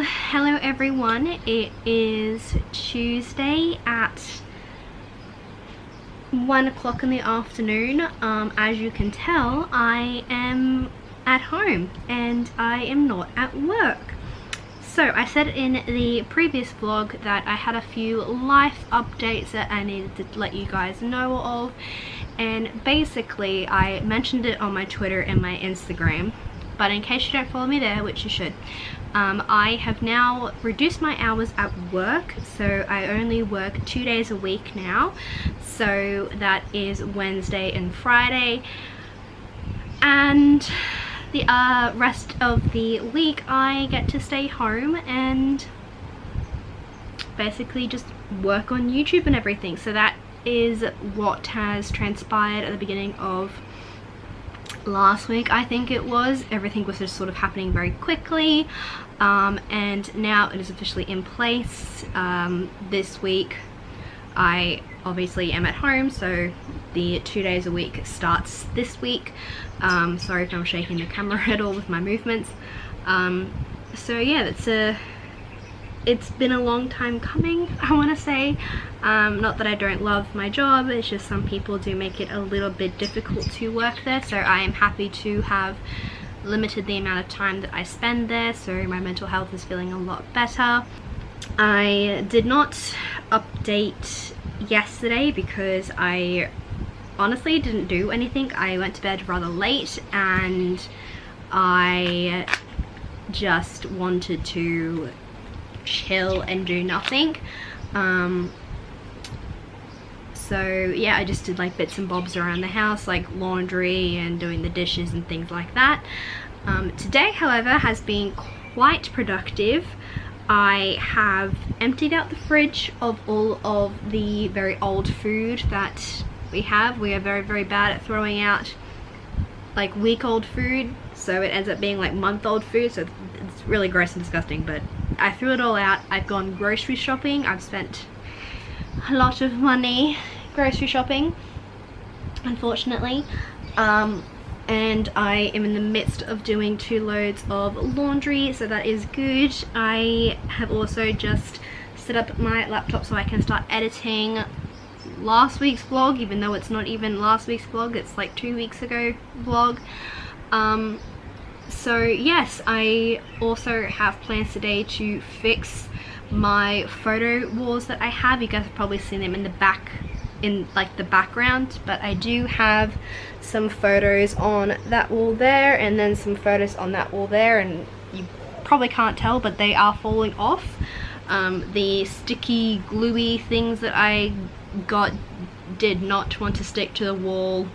hello everyone. It is Tuesday at 1 o'clock in the afternoon. As you can tell, I am at home and I am not at work. So I said in the previous vlog that I had a few life updates that I needed to let you guys know of, and basically I mentioned it on my Twitter and my Instagram, but in case you don't follow me there, which you should, I have now reduced my hours at work, so I only work 2 days a week now. So that is Wednesday and Friday, and the rest of the week I get to stay home and basically just work on YouTube and everything. So that is what has transpired at the beginning of last week, I think it was. Everything was just sort of happening very quickly, and now it is officially in place. This week I obviously am at home, so the 2 days a week starts this week. Sorry if I'm shaking the camera at all with my movements. So yeah, it's been a long time coming, I want to say. Not that I don't love my job, it's just some people do make it a little bit difficult to work there, so I am happy to have limited the amount of time that I spend there, so my mental health is feeling a lot better. I did not update yesterday because I honestly didn't do anything. I went to bed rather late and I just wanted to chill and do nothing. So yeah, I just did like bits and bobs around the house, like laundry and doing the dishes and things like that. Today, however, has been quite productive. I have emptied out the fridge of all of the very old food that we have. We are very, very bad at throwing out like week-old food, so it ends up being like month-old food, so it's really gross and disgusting, but I threw it all out. I've gone grocery shopping. I've spent a lot of money grocery shopping, unfortunately, and I am in the midst of doing 2 loads of laundry, so that is good. I have also just set up my laptop so I can start editing last week's vlog, even though it's not even last week's vlog, it's like 2 weeks ago vlog. So yes, I also have plans today to fix my photo walls that I have. You guys have probably seen them in the back, in like the background, but I do have some photos on that wall there and then some photos on that wall there, and you probably can't tell, but they are falling off. The sticky gluey things that I got did not want to stick to the wall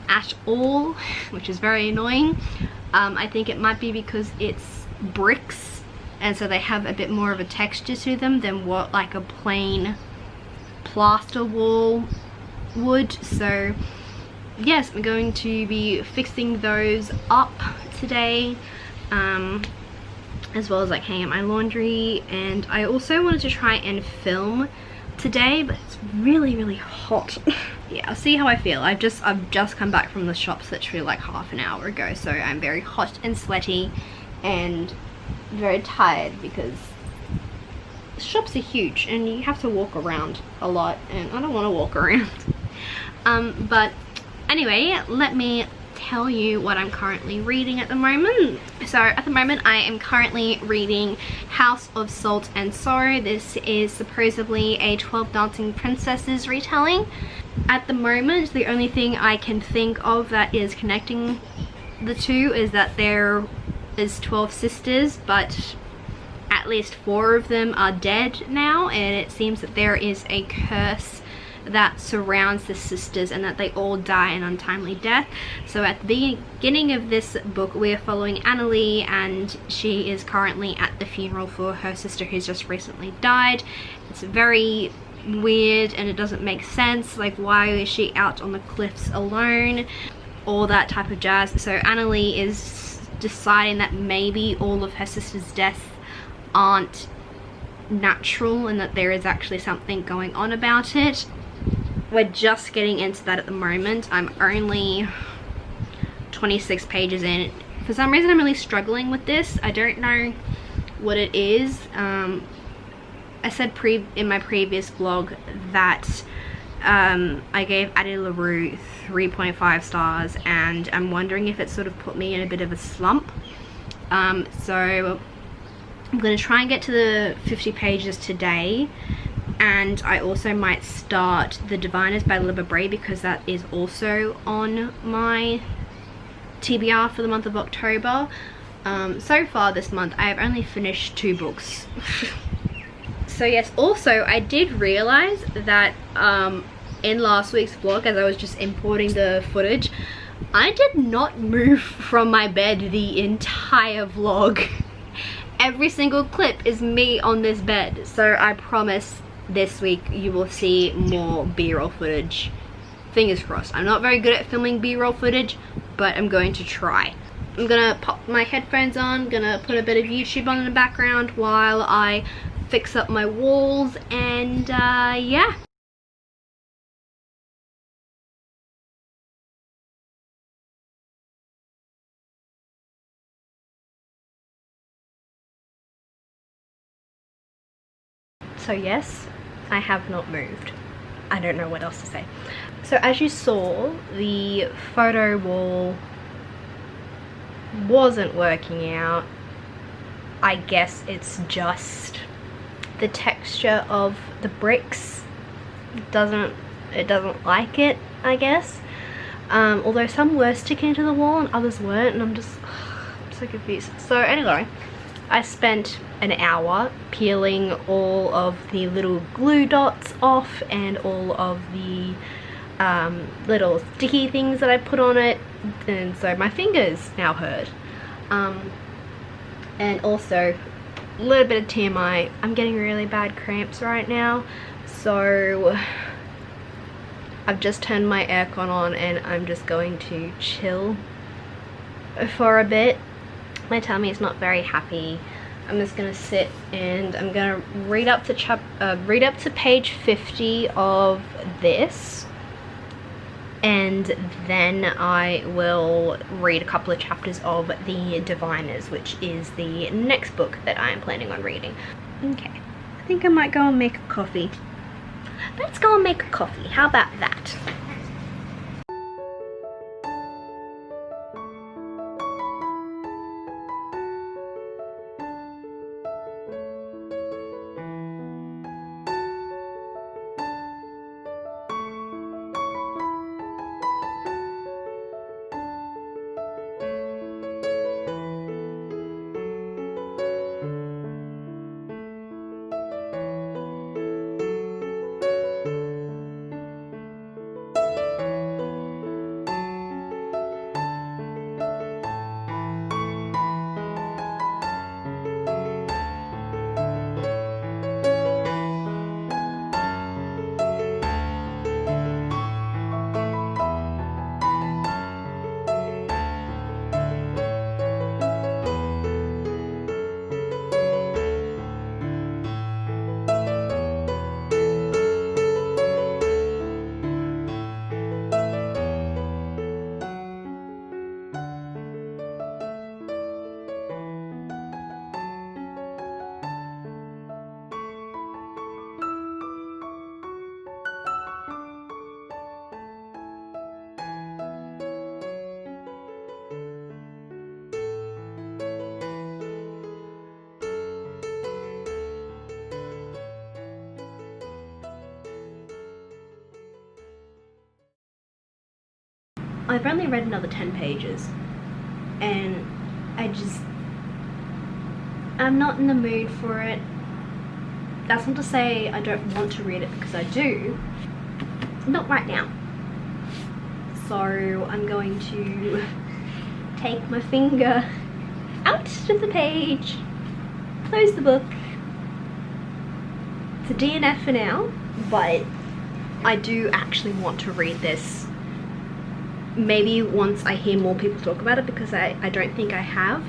at all, which is very annoying. I think it might be because it's bricks and so they have a bit more of a texture to them than what like a plain plaster wall would. So yes, I'm going to be fixing those up today, as well as like hanging up my laundry. And I also wanted to try and film today, but it's really, really hot. Yeah, I'll see how I feel. I've just come back from the shops literally like half an hour ago, so I'm very hot and sweaty and very tired because the shops are huge and you have to walk around a lot, and I don't want to walk around. But anyway, let me tell you what I'm currently reading at the moment. So at the moment I am currently reading House of Salt and Sorrow. This is supposedly a 12 Dancing Princesses retelling. At the moment, the only thing I can think of that is connecting the two is that there is 12 sisters, but at least 4 of them are dead now, and it seems that there is a curse that surrounds the sisters and that they all die an untimely death. So at the beginning of this book we are following Annalie, and she is currently at the funeral for her sister who's just recently died. It's very weird and it doesn't make sense, like why is she out on the cliffs alone, all that type of jazz. So Annalie is deciding that maybe all of her sister's deaths aren't natural and that there is actually something going on about it. We're just getting into that at the moment. I'm only 26 pages in. For some reason I'm really struggling with this. I don't know what it is. I said in my previous vlog that I gave Addie LaRue 3.5 stars, and I'm wondering if it sort of put me in a bit of a slump. So I'm going to try and get to the 50 pages today, and I also might start The Diviners by Libba Bray because that is also on my TBR for the month of October. So far this month I have only finished 2 books. So yes, also I did realize that in last week's vlog, as I was just importing the footage, I did not move from my bed the entire vlog. Every single clip is me on this bed, so I promise this week you will see more B-roll footage. Fingers crossed. I'm not very good at filming B-roll footage, but I'm going to try. I'm gonna pop my headphones on, gonna put a bit of YouTube on in the background while I fix up my walls, and yeah. So yes, I have not moved. I don't know what else to say. So as you saw, the photo wall wasn't working out. I guess it's just the texture of the bricks. It doesn't like it, I guess. Although some were sticking to the wall and others weren't, and I'm so confused. So anyway, I spent an hour peeling all of the little glue dots off and all of the little sticky things that I put on it, and so my fingers now hurt. And also, a little bit of TMI, I'm getting really bad cramps right now, so I've just turned my aircon on and I'm just going to chill for a bit. My tummy is not very happy. I'm just gonna sit and I'm gonna read up to page 50 of this, and then I will read a couple of chapters of The Diviners, which is the next book that I am planning on reading. Okay, I think I might go and make a coffee. Let's go and make a coffee. How about that? I've only read another 10 pages and I'm not in the mood for it. That's not to say I don't want to read it, because I do. Not right now. So I'm going to take my finger out of the page, close the book. It's a DNF for now, but I do actually want to read this. Maybe once I hear more people talk about it, because I don't think I have.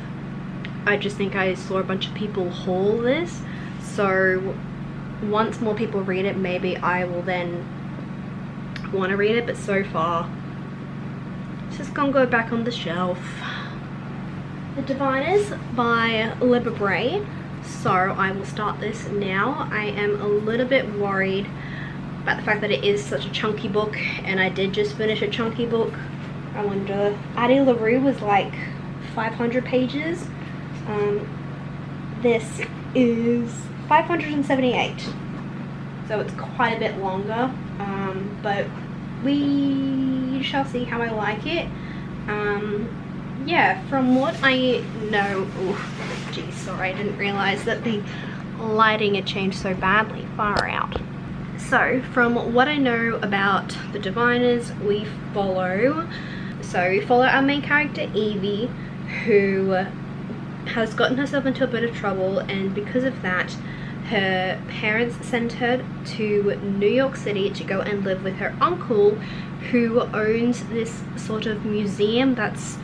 I just think I saw a bunch of people haul this. So once more people read it, maybe I will then want to read it, but so far it's just gonna go back on the shelf. The Diviners by Libba Bray. So I will start this now. I am a little bit worried about the fact that it is such a chunky book, and I did just finish a chunky book. I wonder, Addie LaRue was like 500 pages. This is 578, so it's quite a bit longer, but we shall see how I like it. Yeah, from what I know, oh geez, sorry, I didn't realize that the lighting had changed so badly. Far out. So from what I know about the Diviners, we follow our main character Evie, who has gotten herself into a bit of trouble, and because of that her parents sent her to New York City to go and live with her uncle, who owns this sort of museum that's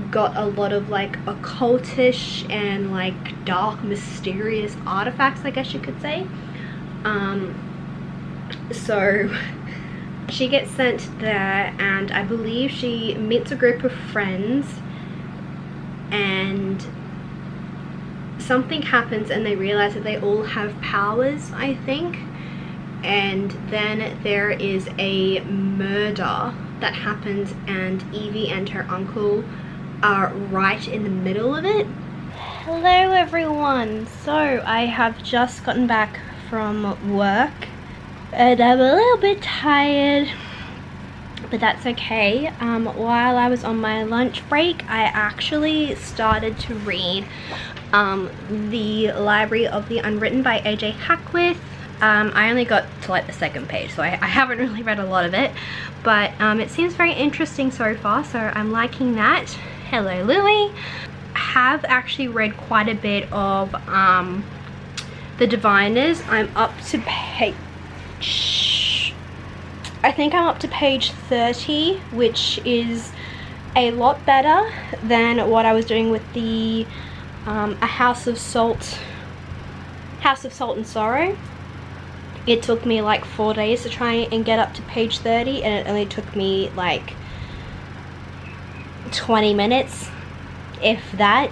got a lot of like occultish and like dark mysterious artifacts, I guess you could say. So she gets sent there, and I believe she meets a group of friends, and something happens and they realize that they all have powers, I think. And then there is a murder that happens, and Evie and her uncle are right in the middle of it. Hello everyone. So I have just gotten back from work and I'm a little bit tired, but that's okay. While I was on my lunch break, I actually started to read The Library of the Unwritten by A.J. Hackwith. I only got to like the second page, so I haven't really read a lot of it, but it seems very interesting so far, so I'm liking that. Hello Lily. I have actually read quite a bit of The Diviners. I'm up to page, I think I'm up to page 30, which is a lot better than what I was doing with the A House of Salt and Sorrow. It took me like 4 days to try and get up to page 30, and it only took me like 20 minutes, if that,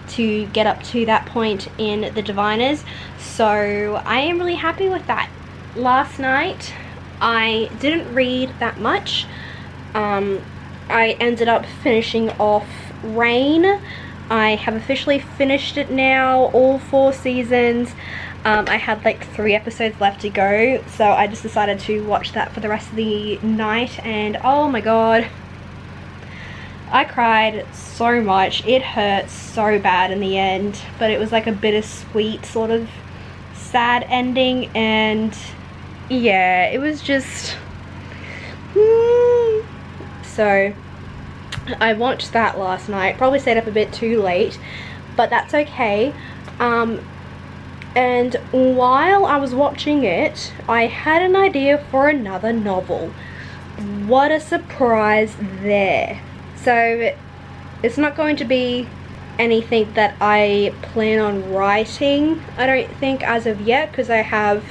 to get up to that point in The Diviners. So I am really happy with that. Last night I didn't read that much. I ended up finishing off Rain. I have officially finished it now, all 4 seasons. I had like 3 episodes left to go, so I just decided to watch that for the rest of the night, and oh my god, I cried so much. It hurt so bad in the end, but it was like a bittersweet sort of sad ending, and yeah, it was just so I watched that last night. Probably stayed up a bit too late, but that's okay. And while I was watching it, I had an idea for another novel. What a surprise there. So it's not going to be anything that I plan on writing, I don't think, as of yet, because I have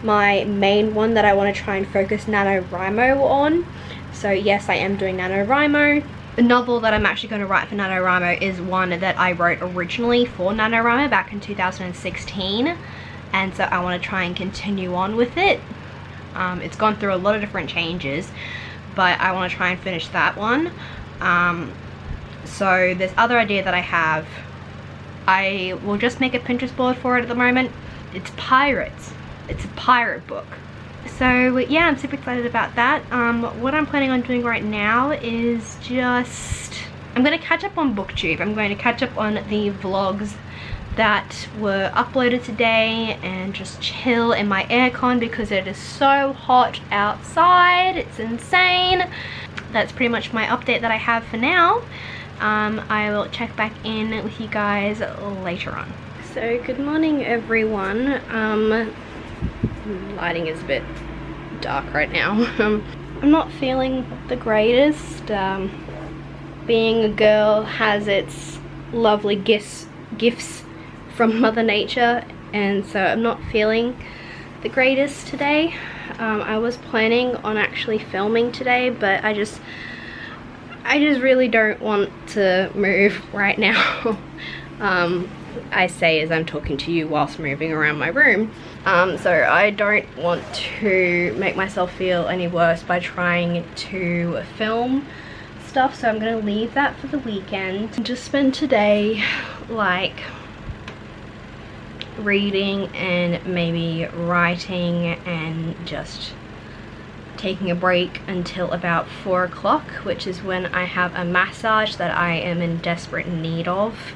my main one that I want to try and focus NaNoWriMo on. So yes, I am doing NaNoWriMo. The novel that I'm actually going to write for NaNoWriMo is one that I wrote originally for NaNoWriMo back in 2016, and so I want to try and continue on with it. It's gone through a lot of different changes, but I want to try and finish that one. So this other idea that I have, I will just make a Pinterest board for it at the moment. It's pirates. It's a pirate book. So yeah, I'm super excited about that. What I'm planning on doing right now is just, I'm going to catch up on BookTube. I'm going to catch up on the vlogs that were uploaded today and just chill in my aircon because it is so hot outside. It's insane. That's pretty much my update that I have for now. I will check back in with you guys later on. So good morning everyone. Lighting is a bit dark right now. I'm not feeling the greatest. Being a girl has its lovely gifts from Mother Nature, and so I'm not feeling the greatest today. I was planning on actually filming today, but I just really don't want to move right now. I say as I'm talking to you whilst moving around my room. So I don't want to make myself feel any worse by trying to film stuff, so I'm gonna leave that for the weekend and just spend today like reading and maybe writing and just taking a break until about 4 o'clock, which is when I have a massage that I am in desperate need of.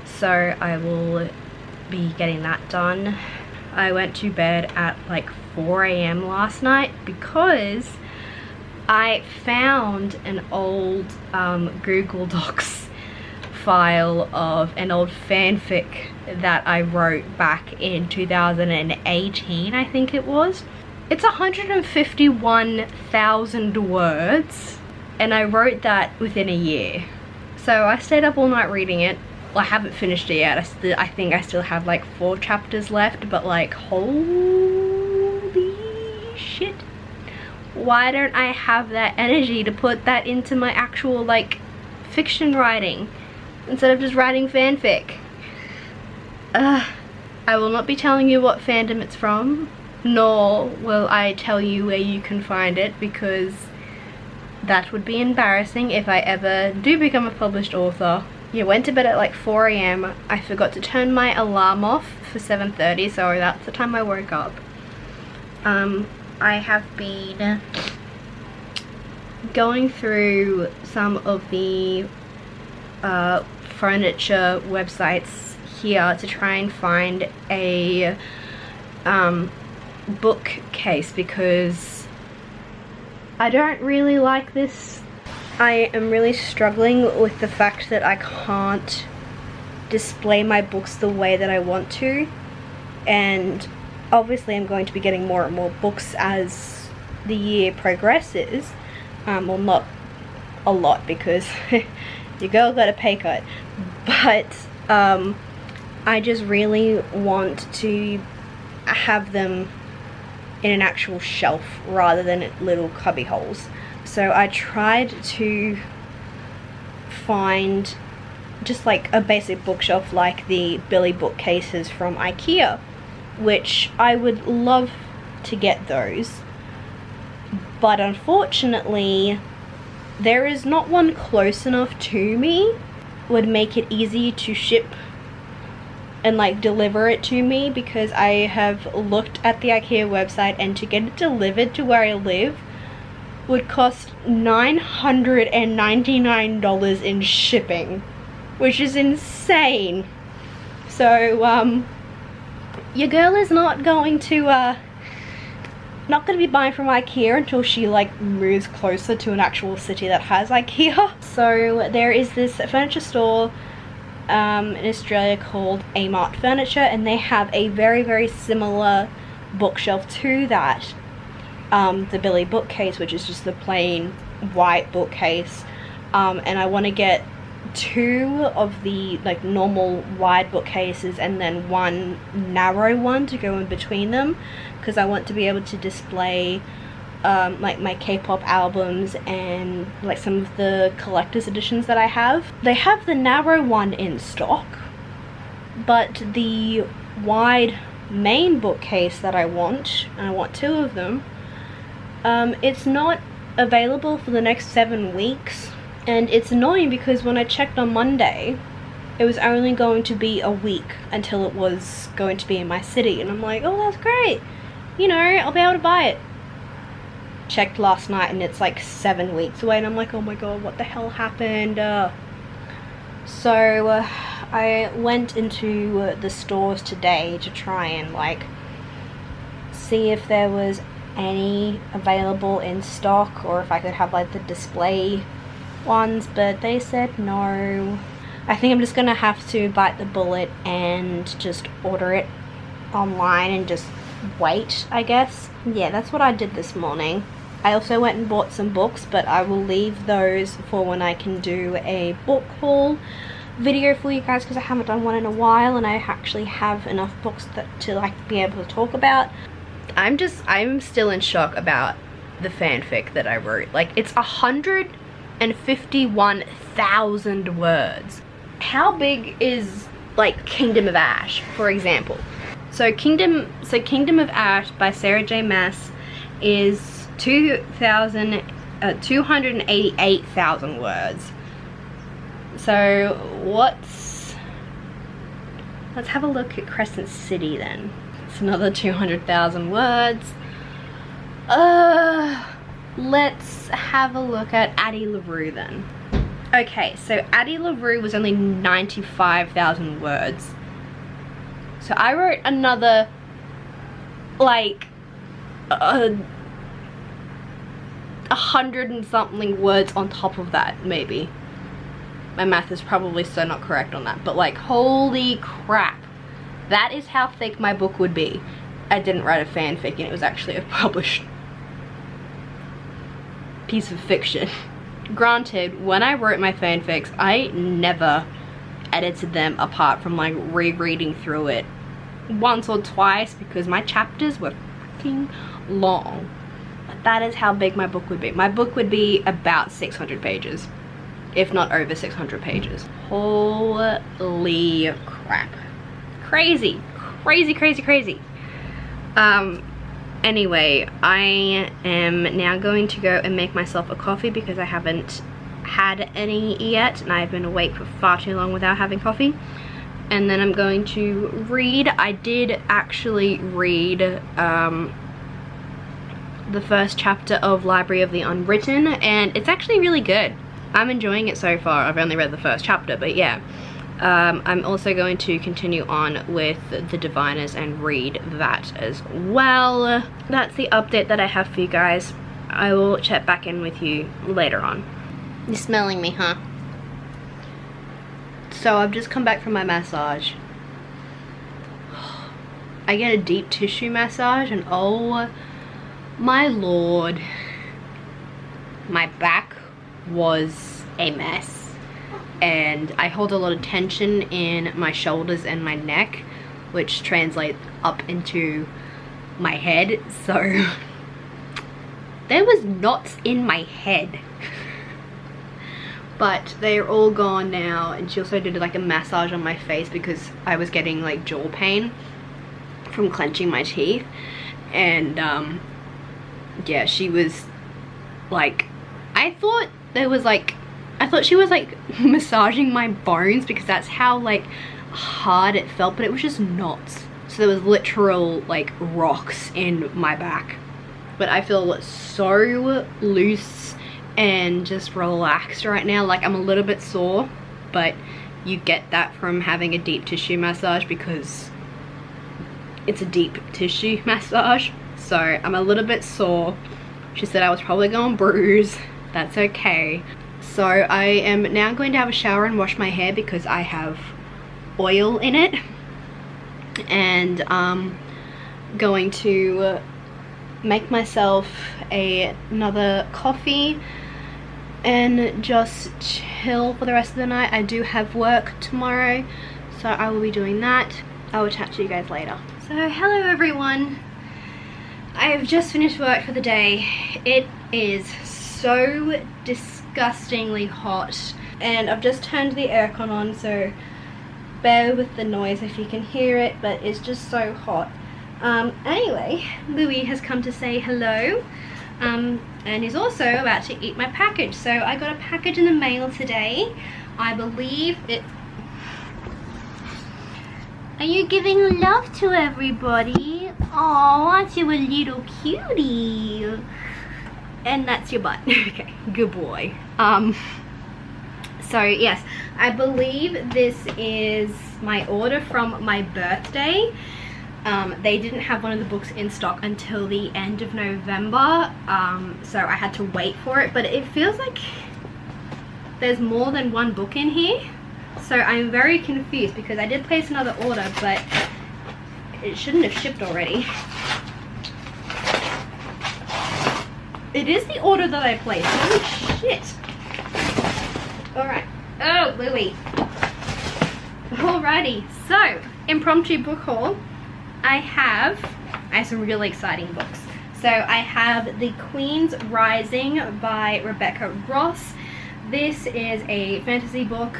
So I will be getting that done. I went to bed at like 4 AM last night because I found an old Google Docs file of an old fanfic that I wrote back in 2018, I think it was. It's 151,000 words, and I wrote that within a year. So I stayed up all night reading it. Well, I haven't finished it yet. I think I still have like 4 chapters left, but like, holy shit. Why don't I have that energy to put that into my actual like fiction writing instead of just writing fanfic? I will not be telling you what fandom it's from, nor will I tell you where you can find it, because that would be embarrassing if I ever do become a published author. Yeah, went to bed at like 4 AM. I forgot to turn my alarm off for 7:30, so that's the time I woke up. I have been going through some of the furniture websites here to try and find a bookcase, because I don't really like this. I am really struggling with the fact that I can't display my books the way that I want to, and obviously I'm going to be getting more and more books as the year progresses. Well, not a lot, because your girl got a pay cut, but I just really want to have them in an actual shelf rather than little cubby holes. So I tried to find just like a basic bookshelf like the Billy bookcases from IKEA, which I would love to get those, but unfortunately there is not one close enough to me. Would make it easy to ship and like deliver it to me, because I have looked at the IKEA website and to get it delivered to where I live would cost $999 in shipping, which is insane. So your girl is not going to be buying from IKEA until she like moves closer to an actual city that has IKEA. So there is this furniture store in Australia called Amart Furniture, and they have a very, very similar bookshelf to that. The Billy bookcase, which is just the plain white bookcase, and I want to get 2 of the like normal wide bookcases and then 1 narrow one to go in between them, because I want to be able to display like my K-pop albums and like some of the collector's editions that I have. They have the narrow one in stock, but the wide main bookcase that I want, and I want 2 of them, it's not available for the next 7 weeks. And it's annoying because when I checked on Monday, it was only going to be a week until it was going to be in my city, and I'm like, oh, that's great, you know, I'll be able to buy it. Checked last night and it's like 7 weeks away, and I'm like, oh my god, what the hell happened? So I went into the stores today to try and like see if there was any available in stock, or if I could have like the display ones, but they said no. I think I'm just gonna have to bite the bullet and just order it online and just wait, I guess. Yeah, that's what I did this morning. I also went and bought some books, but I will leave those for when I can do a book haul video for you guys, because I haven't done one in a while and I actually have enough books to like be able to talk about. I'm still in shock about the fanfic that I wrote. Like, it's 151,000 words. How big is like Kingdom of Ash, for example. So Kingdom of Ash by Sarah J Maas is 288,000 words. So let's have a look at Crescent City then. It's another 200,000 words. Let's have a look at Addie LaRue then. Okay, so Addie LaRue was only 95,000 words. So I wrote another, like, 100 and something words on top of that, maybe. My math is probably so not correct on that, but like, holy crap. That is how thick my book would be. I didn't write a fanfic and it was actually a published piece of fiction. Granted, when I wrote my fanfics, I never edited them apart from like rereading through it once or twice because my chapters were fucking long. But that is how big my book would be. My book would be about 600 pages, if not over 600 pages. Holy crap. Crazy, crazy, crazy, crazy. Anyway, I am now going to go and make myself a coffee because I haven't had any yet and I've been awake for far too long without having coffee. And then I'm going to read. I did actually read the first chapter of Library of the Unwritten and it's actually really good. I'm enjoying it so far. I've only read the first chapter, but yeah. I'm also going to continue on with The Diviners and read that as well. That's the update that I have for you guys. I will check back in with you later on. You're smelling me, huh? So I've just come back from my massage. I get a deep tissue massage and oh my lord, my back was a mess. And I hold a lot of tension in my shoulders and my neck, which translates up into my head. So there was knots in my head, but they're all gone now. And she also did like a massage on my face because I was getting like jaw pain from clenching my teeth. And yeah, she was like, I thought she was like massaging my bones because that's how like hard it felt, but it was just knots. So there was literal like rocks in my back. But I feel so loose and just relaxed right now. Like I'm a little bit sore, but you get that from having a deep tissue massage because it's a deep tissue massage. So I'm a little bit sore. She said I was probably going to bruise. That's okay. So I am now going to have a shower and wash my hair because I have oil in it. And I'm going to make myself another coffee and just chill for the rest of the night. I do have work tomorrow, so I will be doing that. I will chat to you guys later. So hello everyone. I have just finished work for the day. It is so disgustingly hot and I've just turned the aircon on, so bear with the noise if you can hear it, but it's just so hot. Anyway, Louis has come to say hello, and he's also about to eat my package. So I got a package in the mail today. I believe it... Are you giving love to everybody? Oh, aren't you a little cutie? And that's your butt. Okay, good boy. So yes, I believe this is my order from my birthday. They didn't have one of the books in stock until the end of November, so I had to wait for it, but it feels like there's more than one book in here. So I'm very confused because I did place another order, but it shouldn't have shipped already. It is the order that I placed. Holy shit. Alright. Oh, Louie. Alrighty. So, impromptu book haul. I have some really exciting books. So I have The Queen's Rising by Rebecca Ross. This is a fantasy book.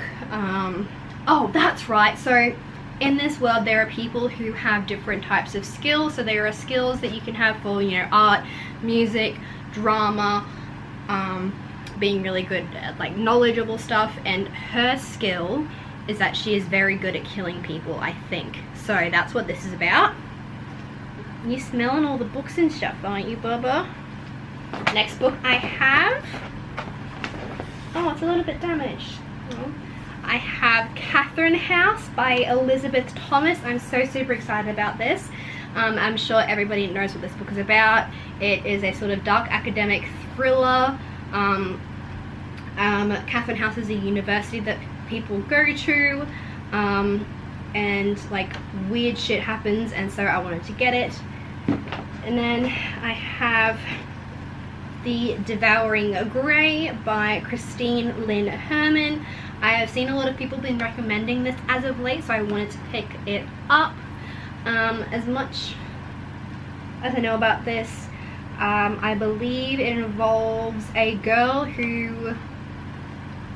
Oh, that's right. So in this world there are people who have different types of skills. So there are skills that you can have for, you know, art, music, drama, being really good at like knowledgeable stuff, and her skill is that she is very good at killing people, I think. So that's what this is about. You smelling all the books and stuff, aren't you, Bubba? Next book I have, oh, it's a little bit damaged. Oh. I have Catherine House by Elizabeth Thomas. I'm so super excited about this. I'm sure everybody knows what this book is about. It is a sort of dark academic thriller. Catherine House is a university that people go to, and like weird shit happens, and so I wanted to get it. And then I have The Devouring Grey by Christine Lynn Herman. I have seen a lot of people been recommending this as of late, so I wanted to pick it up. As much as I know about this, I believe it involves a girl who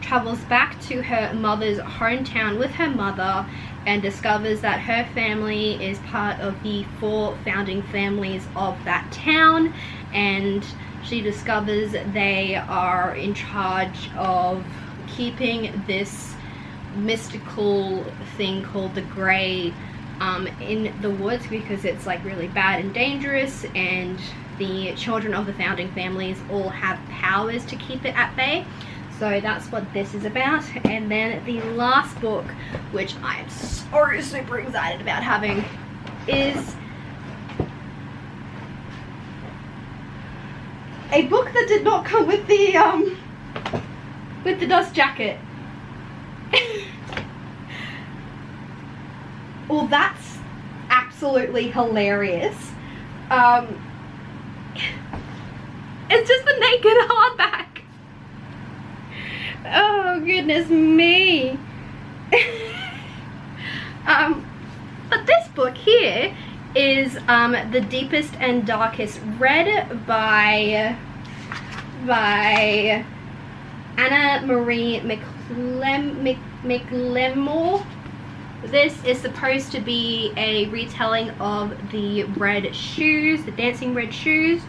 travels back to her mother's hometown with her mother and discovers that her family is part of the 4 founding families of that town, and she discovers they are in charge of keeping this mystical thing called the Grey in the woods because it's like really bad and dangerous, and the children of the founding families all have powers to keep it at bay. So that's what this is about. And then the last book, which I am so super excited about having, is a book that did not come with the dust jacket. Well, that's absolutely hilarious. It's just a naked hardback. Oh goodness me. But this book here is The Deepest and Darkest Red by Anna Marie McLemore. This is supposed to be a retelling of the Red Shoes, the Dancing Red Shoes.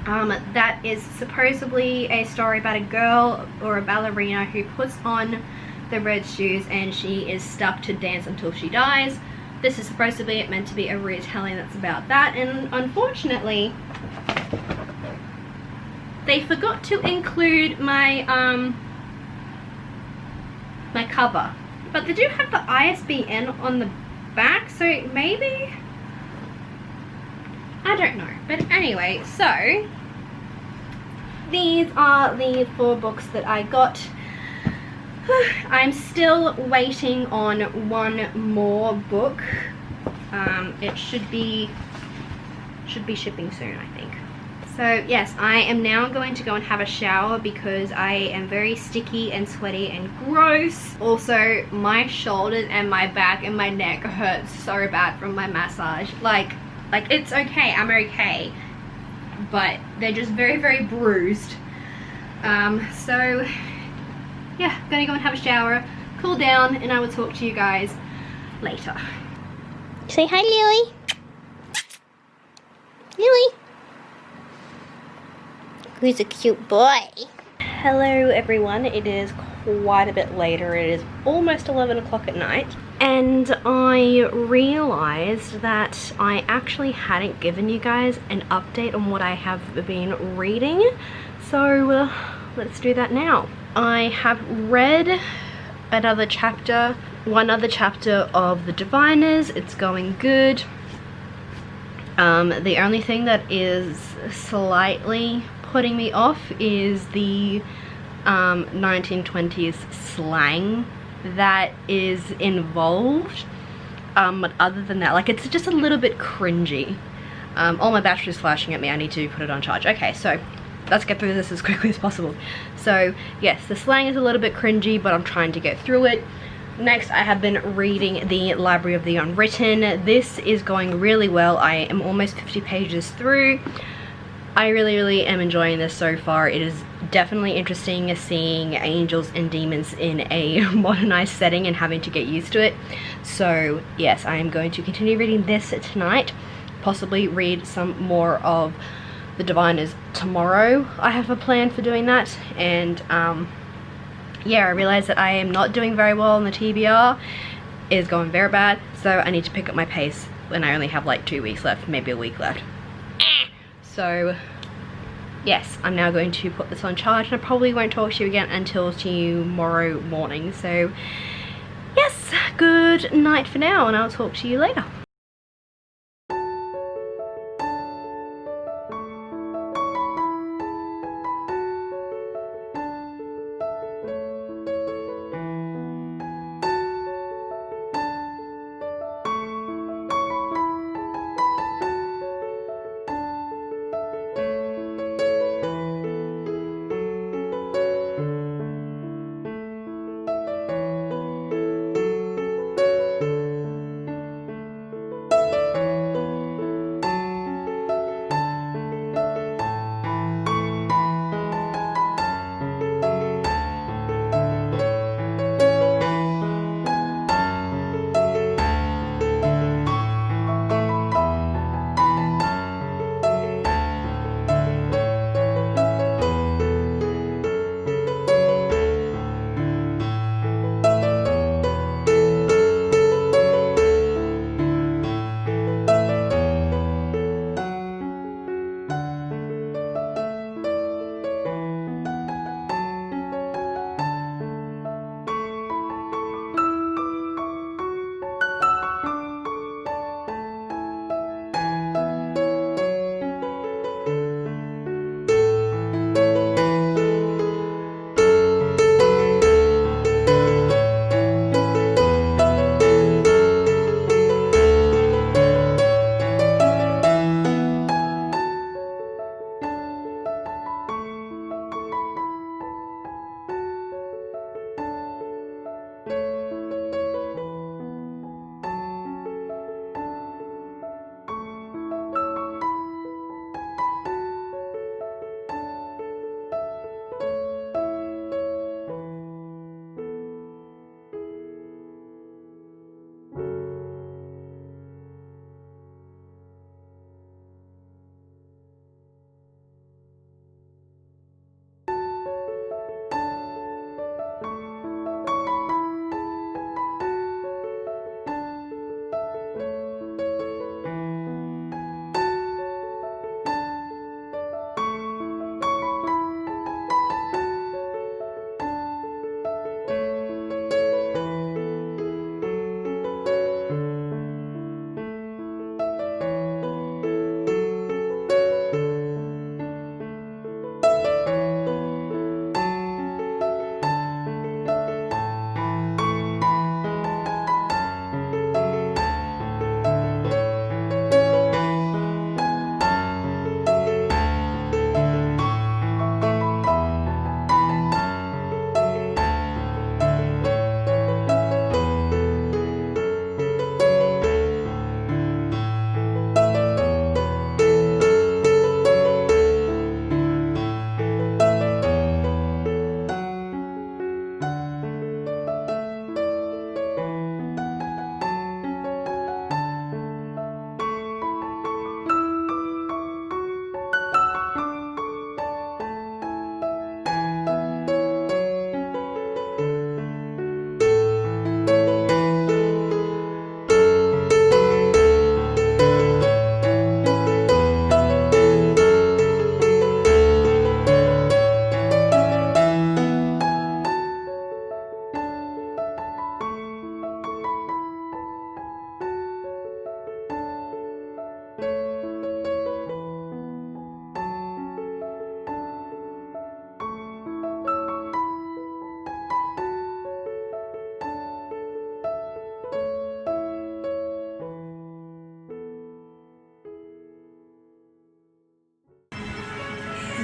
That is supposedly a story about a girl or a ballerina who puts on the red shoes and she is stuck to dance until she dies. This is supposed to be meant to be a retelling that's about that, and unfortunately they forgot to include my my cover, but they do have the ISBN on the back, so maybe, I don't know. But anyway, so these are the 4 books that I got. I'm still waiting on one more book. It should be shipping soon, I think. So yes, I am now going to go and have a shower because I am very sticky and sweaty and gross. Also, my shoulders and my back and my neck hurt so bad from my massage. Like it's okay, I'm okay, but they're just very, very bruised. So yeah, gonna go and have a shower, cool down, and I will talk to you guys later. Say hi, Lily. Lily. Who's a cute boy? Hello everyone, it is quite a bit later. It is almost 11 o'clock at night, and I realized that I actually hadn't given you guys an update on what I have been reading, so let's do that now. I have read one other chapter of The Diviners. It's going good. The only thing that is slightly putting me off is the 1920s slang that is involved, but other than that, like, it's just a little bit cringy. All my battery's flashing at me. I need to put it on charge. Okay, so let's get through this as quickly as possible. So yes, the slang is a little bit cringy, but I'm trying to get through it. Next, I have been reading The Library of the Unwritten. This is going really well. I am almost 50 pages through. I really am enjoying this so far. It is definitely interesting seeing angels and demons in a modernized setting and having to get used to it. So yes, I am going to continue reading this tonight, possibly read some more of The Diviners tomorrow. I have a plan for doing that. And yeah, I realized that I am not doing very well on the TBR. It is going very bad, so I need to pick up my pace when I only have like 2 weeks left, maybe a week left. So yes, I'm now going to put this on charge, and I probably won't talk to you again until tomorrow morning. So yes, good night for now, and I'll talk to you later.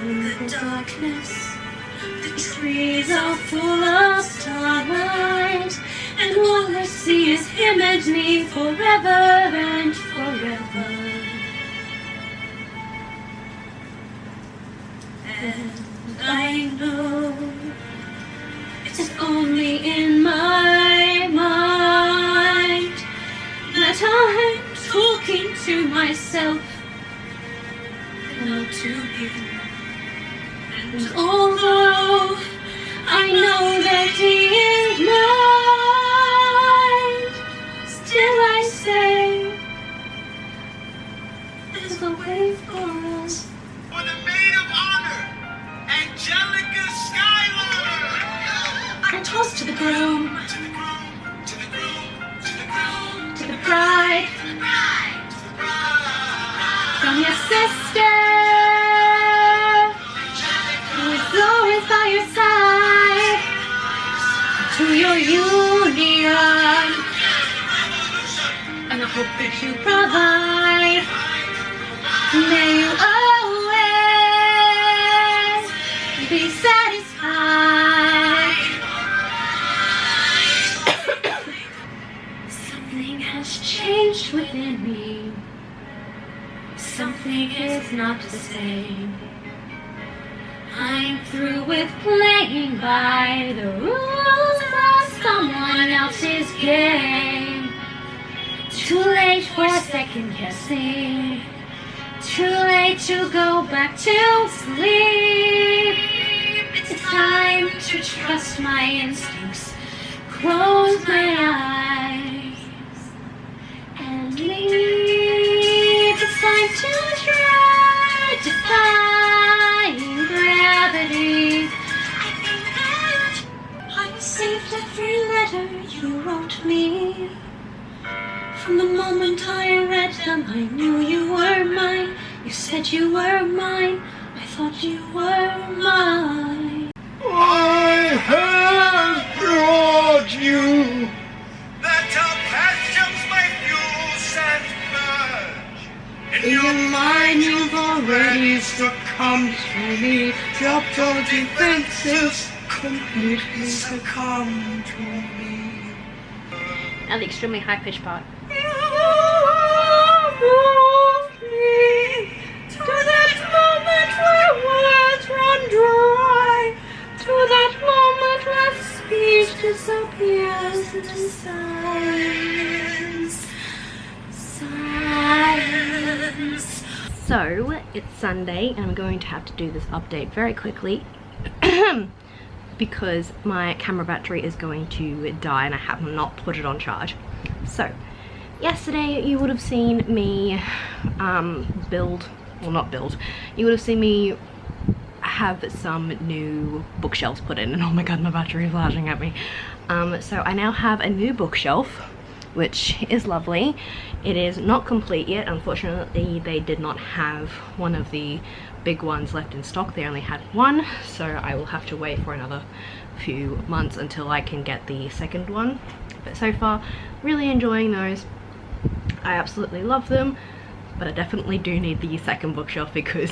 the darkness. The trees are full of starlight, and all I see is him and me forever and forever. know it's only in my mind that I'm talking to myself and not to you. And although I know that he is mine, still I say there's a way for us. For the maid of honor, Angelica Schuyler! I toss to the groom, To the groom, to the groom, to the groom, to the bride, to the bride, to the bride. from your sister, who is always by your side, to your union, and the hope that you provide. May you always be satisfied. Something has changed within me. Something is not the same. I'm through with playing by the rules of someone else's game. Too late for second guessing. Too late to go back to sleep. It's time to trust my instincts, close my eyes, and leave. It's time to try to find gravity. I think that I saved every letter you wrote me. From the moment I read them, I knew you were mine. You said you were mine. I thought you were mine. I have brought you that our passions my fuels and merge. In your mind you've already succumbed to me. Dropped all defenses, completely succumbed to me. And the extremely high pitched part. To that moment where words run dry, to that moment where speech disappears into silence. Silence. So it's Sunday and I'm going to have to do this update very quickly because my camera battery is going to die and I have not put it on charge. So yesterday you would have seen me you would have seen me have some new bookshelves put in, and oh my god, my battery is flashing at me. So I now have a new bookshelf, which is lovely. It is not complete yet. Unfortunately, they did not have one of the big ones left in stock. They only had one, so I will have to wait for another few months until I can get the second one. But so far, really enjoying those. I absolutely love them, but I definitely do need the second bookshelf because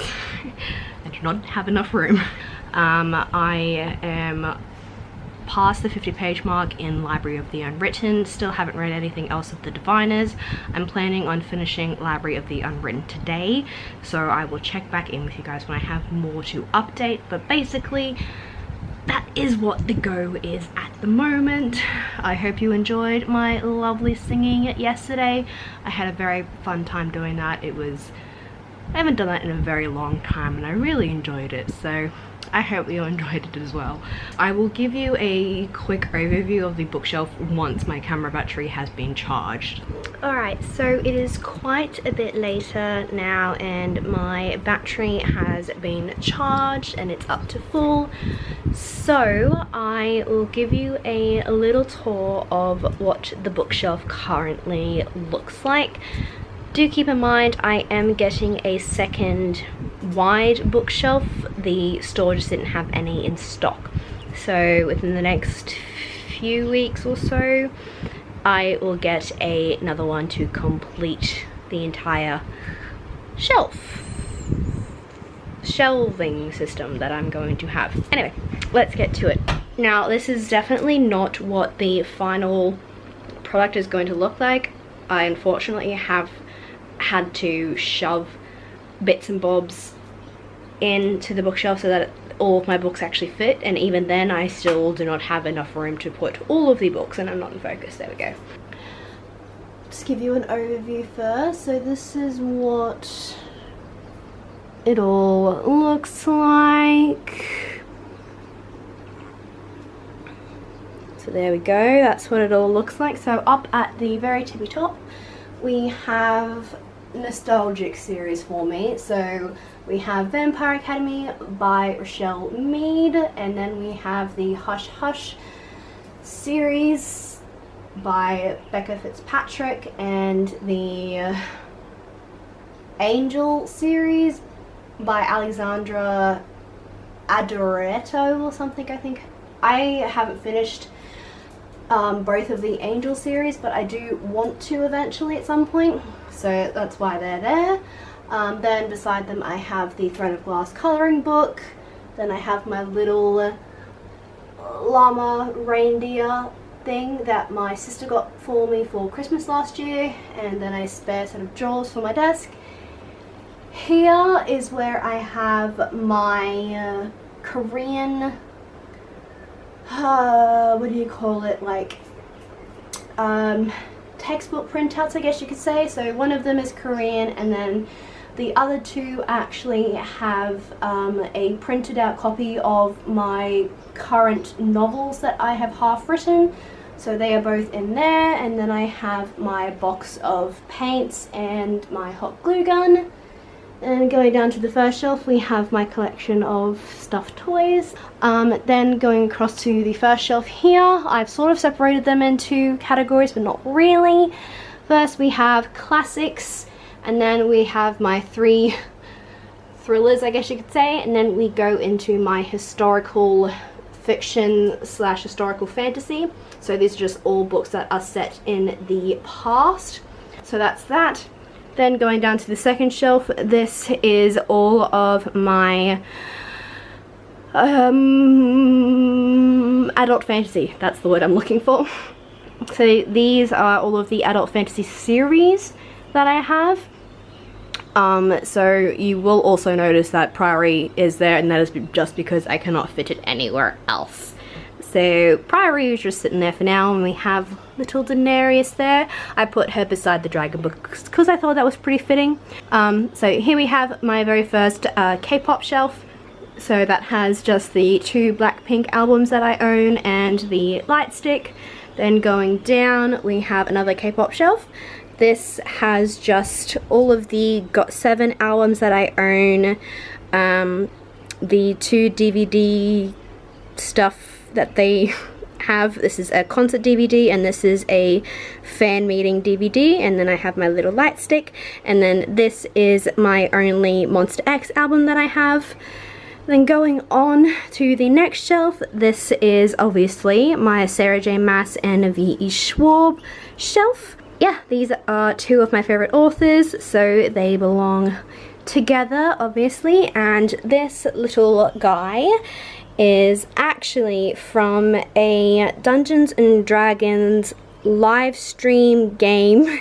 I do not have enough room. I am past the 50-page mark in Library of the Unwritten. Still haven't read anything else of the Diviners. I'm planning on finishing Library of the Unwritten today, so I will check back in with you guys when I have more to update. But basically, that is what the go is at the moment. I hope you enjoyed my lovely singing yesterday. I had a very fun time doing that. I haven't done that in a very long time and I really enjoyed it, so I hope you enjoyed it as well. I will give you a quick overview of the bookshelf once my camera battery has been charged. Alright, so it is quite a bit later now and my battery has been charged and it's up to full. So I will give you a little tour of what the bookshelf currently looks like. Do keep in mind I am getting a second wide bookshelf. The store just didn't have any in stock. So within the next few weeks or so, I will get another one to complete the entire shelving system that I'm going to have. Anyway, let's get to it. Now, this is definitely not what the final product is going to look like. I unfortunately have had to shove bits and bobs into the bookshelf so that all of my books actually fit, and even then I still do not have enough room to put all of the books, and I'm not in focus. There we go. Just give you an overview first. So this is what it all looks like. So there we go, that's what it all looks like. So up at the very tippy top we have nostalgic series for me. So we have Vampire Academy by Rochelle Mead, and then we have the Hush Hush series by Becca Fitzpatrick, and the Angel series by Alexandra Adoretto or something, I think. I haven't finished both of the Angel series, but I do want to eventually at some point, so that's why they're there. Then beside them I have the Throne of Glass colouring book. Then I have my little llama reindeer thing that my sister got for me for Christmas last year, and then a spare set of drawers for my desk. Here is where I have my Korean, what do you call it, like textbook printouts, I guess you could say. So one of them is Korean, and then the other two actually have a printed out copy of my current novels that I have half written. So they are both in there, and then I have my box of paints and my hot glue gun. And going down to the first shelf we have my collection of stuffed toys. Then going across to the first shelf here, I've sort of separated them into categories but not really. First we have classics, and then we have my 3 thrillers, I guess you could say, and then we go into my historical fiction / historical fantasy. So these are just all books that are set in the past. So that's that. Then going down to the second shelf, this is all of my adult fantasy. That's the word I'm looking for. So these are all of the adult fantasy series that I have. So you will also notice that Priory is there, and that is just because I cannot fit it anywhere else. So Priory is just sitting there for now, and we have little Daenerys there. I put her beside the dragon books because I thought that was pretty fitting. So here we have my very first K-pop shelf. So that has just the 2 Blackpink albums that I own and the light stick. Then going down we have another K-pop shelf. This has just all of the GOT7 albums that I own, the 2 DVD stuff that they have. This is a concert DVD, and this is a fan meeting DVD, and then I have my little light stick, and then this is my only Monster X album that I have. Then going on to the next shelf, this is obviously my Sarah J Maas and V.E. Schwab shelf. Yeah, these are 2 of my favorite authors, so they belong together obviously. And this little guy is actually from a Dungeons and Dragons live stream game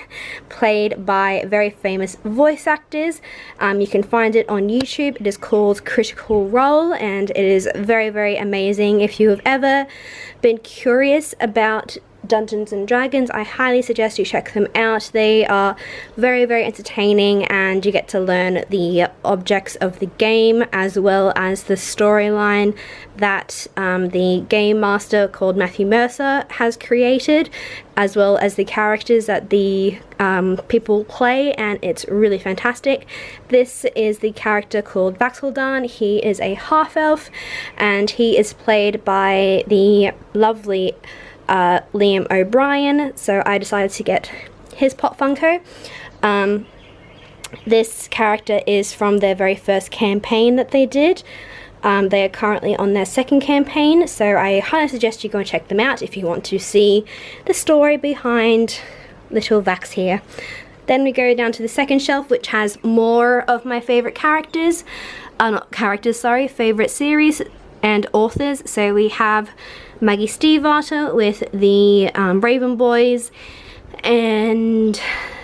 played by very famous voice actors. You can find it on YouTube. It is called Critical Role, and it is very, very amazing. If you have ever been curious about Dungeons and Dragons, I highly suggest you check them out. They are very, very entertaining, and you get to learn the objects of the game as well as the storyline that the game master called Matthew Mercer has created, as well as the characters that the people play, and it's really fantastic. This is the character called Vax'Uldan. He is a half-elf, and he is played by the lovely Liam O'Brien, so I decided to get his Pop Funko. This character is from their very first campaign that they did. They are currently on their second campaign, so I highly suggest you go and check them out if you want to see the story behind little Vax here. Then we go down to the second shelf, which has more of my favorite characters, favorite series and authors. So we have Maggie Stiefvater with the Raven Boys and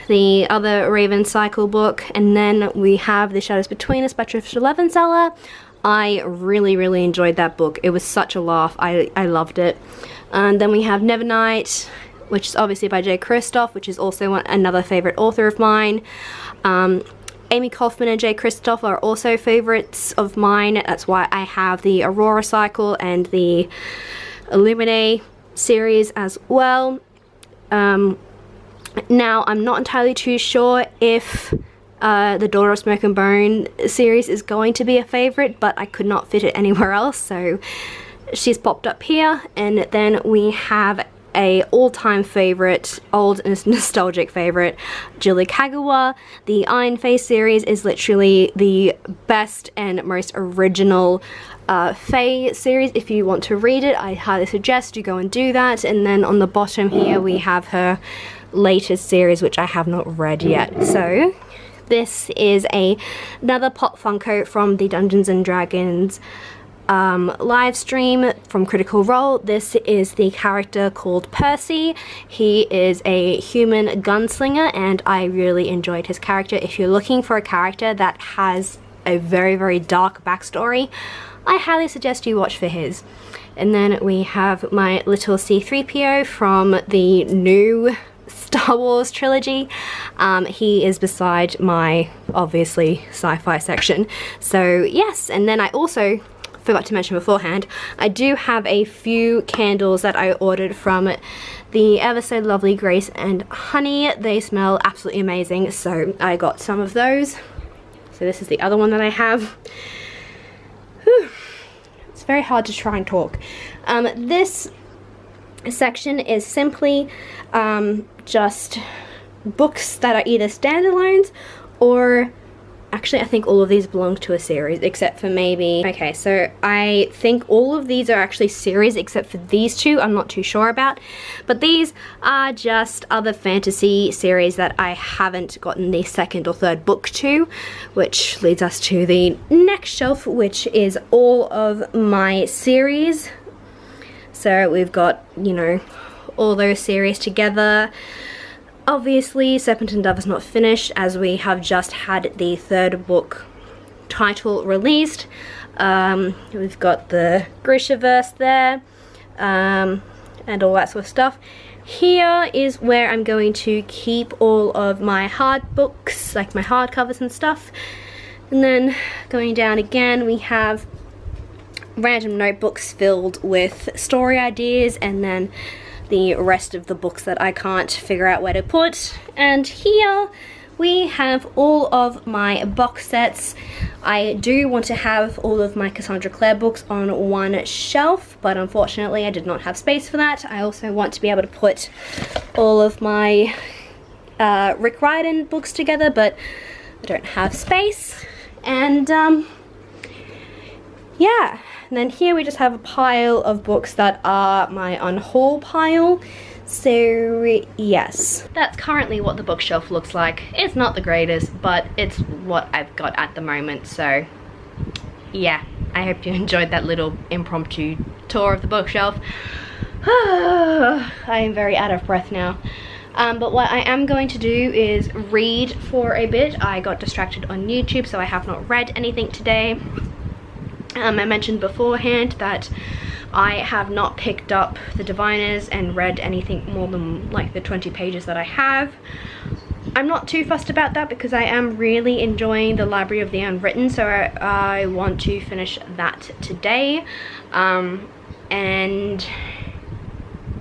the other Raven Cycle book, and then we have The Shadows Between Us by Trisha Levenseller, I really enjoyed that book. It was such a laugh. I loved it. And then we have Nevernight, which is obviously by J. Kristoff, which is also another favorite author of mine. Amy Kaufman and J. Kristoff are also favorites of mine. That's why I have the Aurora cycle and the Illuminae series as well. Now, I'm not entirely too sure if the Daughter of Smoke and Bone series is going to be a favorite, but I could not fit it anywhere else, so she's popped up here. And then we have a all-time favorite, old and nostalgic favorite, Julie Kagawa. The Iron Face series is literally the best and most original Fae series. If you want to read it, I highly suggest you go and do that. And then on the bottom here we have her latest series, which I have not read yet. So this is another Pop Funko from the Dungeons and Dragons live stream from Critical Role. This is the character called Percy. He is a human gunslinger, and I really enjoyed his character. If you're looking for a character that has a very dark backstory, I highly suggest you watch for his. And then we have my little C-3PO from the new Star Wars trilogy. He is beside my, obviously, sci-fi section. So yes, and then I also forgot to mention beforehand, I do have a few candles that I ordered from the Ever So Lovely Grace and Honey. They smell absolutely amazing, so I got some of those. So this is the other one that I have. Whew. It's very hard to try and talk. This section is simply just books that are either standalones or actually I think all of these belong to a series except for maybe, okay, so I think all of these are actually series except for these two. I'm not too sure about, but these are just other fantasy series that I haven't gotten the second or third book to, which leads us to the next shelf, which is all of my series. So we've got, you know, all those series together. Obviously, Serpent and Dove is not finished, as we have just had the third book title released. We've got the Grishaverse there, and all that sort of stuff. Here is where I'm going to keep all of my hard books, like my hardcovers and stuff. And then going down again, we have random notebooks filled with story ideas, and then the rest of the books that I can't figure out where to put. And here we have all of my box sets. I do want to have all of my Cassandra Clare books on one shelf, but unfortunately I did not have space for that. I also want to be able to put all of my Rick Riordan books together, but I don't have space. And yeah. And then here we just have a pile of books that are my unhaul pile. So yes, that's currently what the bookshelf looks like. It's not the greatest, but it's what I've got at the moment. So yeah, I hope you enjoyed that little impromptu tour of the bookshelf. I am very out of breath now. But what I am going to do is read for a bit. I got distracted on YouTube, so I have not read anything today. I mentioned beforehand that I have not picked up the Diviners and read anything more than like the 20 pages that I have. I'm not too fussed about that because I am really enjoying the Library of the Unwritten, so I want to finish that today. And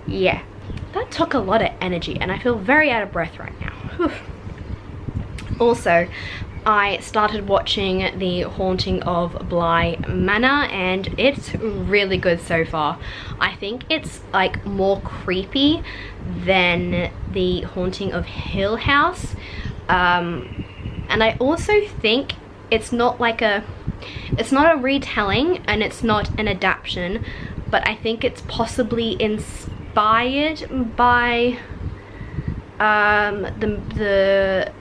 yeah, that took a lot of energy and I feel very out of breath right now. Whew. Also, I started watching The Haunting of Bly Manor and it's really good so far. I think it's like more creepy than The Haunting of Hill House. And I also think it's not like it's not a retelling and it's not an adaptation, but I think it's possibly inspired by the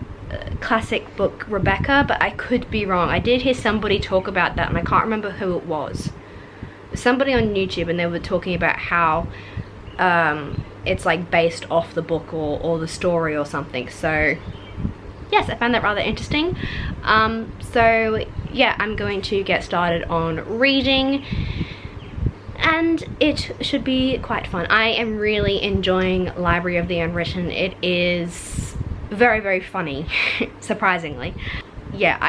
classic book Rebecca, but I could be wrong. I did hear somebody talk about that and I can't remember who it was. Somebody on YouTube, and they were talking about how it's like based off the book or the story or something. So yes, I found that rather interesting. So yeah, I'm going to get started on reading, and it should be quite fun. I am really enjoying Library of the Unwritten. It is very, very funny, surprisingly. Yeah,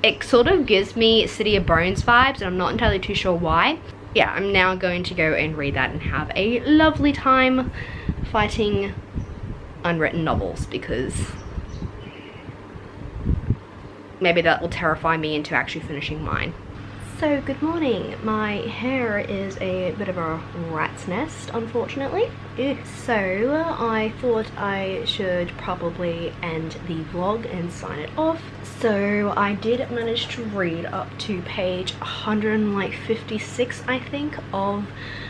it sort of gives me City of Bones vibes, and I'm not entirely too sure why. Yeah, I'm now going to go and read that and have a lovely time fighting unwritten novels, because maybe that will terrify me into actually finishing mine. So good morning. My hair is a bit of a rat's nest, unfortunately. So I thought I should probably end the vlog and sign it off. So I did manage to read up to page 156, I think, of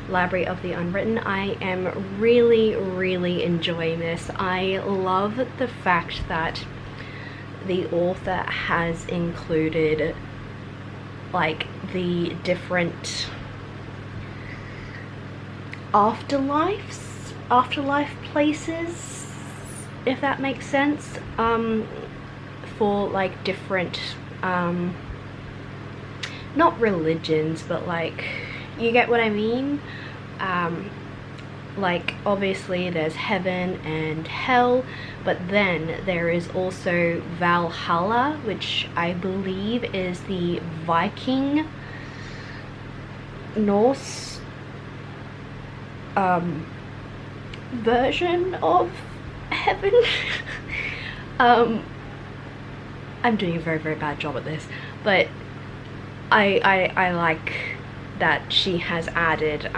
Library of the Unwritten. I am really, really enjoying this. I love the fact that the author has included like the different afterlife places, if that makes sense, for like different not religions, but like, you get what I mean. Like obviously there's heaven and hell, but then there is also Valhalla, which I believe is the Viking Norse version of heaven. I'm doing a very, very bad job at this, but I like that she has added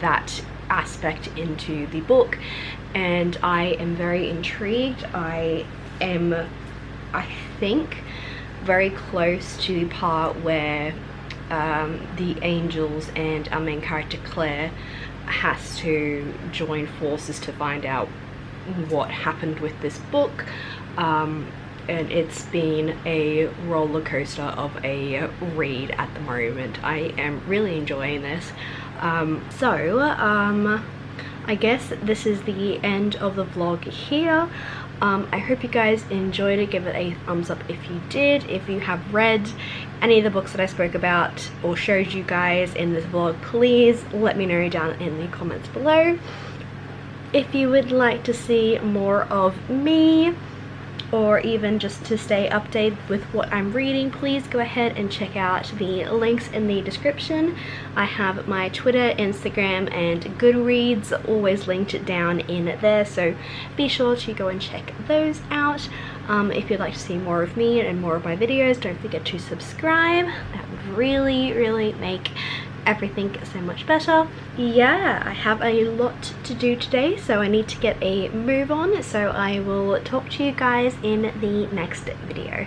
that aspect into the book, and I am very intrigued. I am, I think, very close to the part where the angels and our main character Claire has to join forces to find out what happened with this book, and it's been a roller coaster of a read at the moment. I am really enjoying this. I guess this is the end of the vlog here. I hope you guys enjoyed it. Give it a thumbs up if you did. If you have read any of the books that I spoke about or showed you guys in this vlog, please let me know down in the comments below. If you would like to see more of me, or even just to stay updated with what I'm reading, please go ahead and check out the links in the description. I have my Twitter, Instagram, and Goodreads always linked down in there, so be sure to go and check those out. If you'd like to see more of me and more of my videos, don't forget to subscribe. That would really, really make everything so much better. Yeah, I have a lot to do today, so I need to get a move on, so I will talk to you guys in the next video.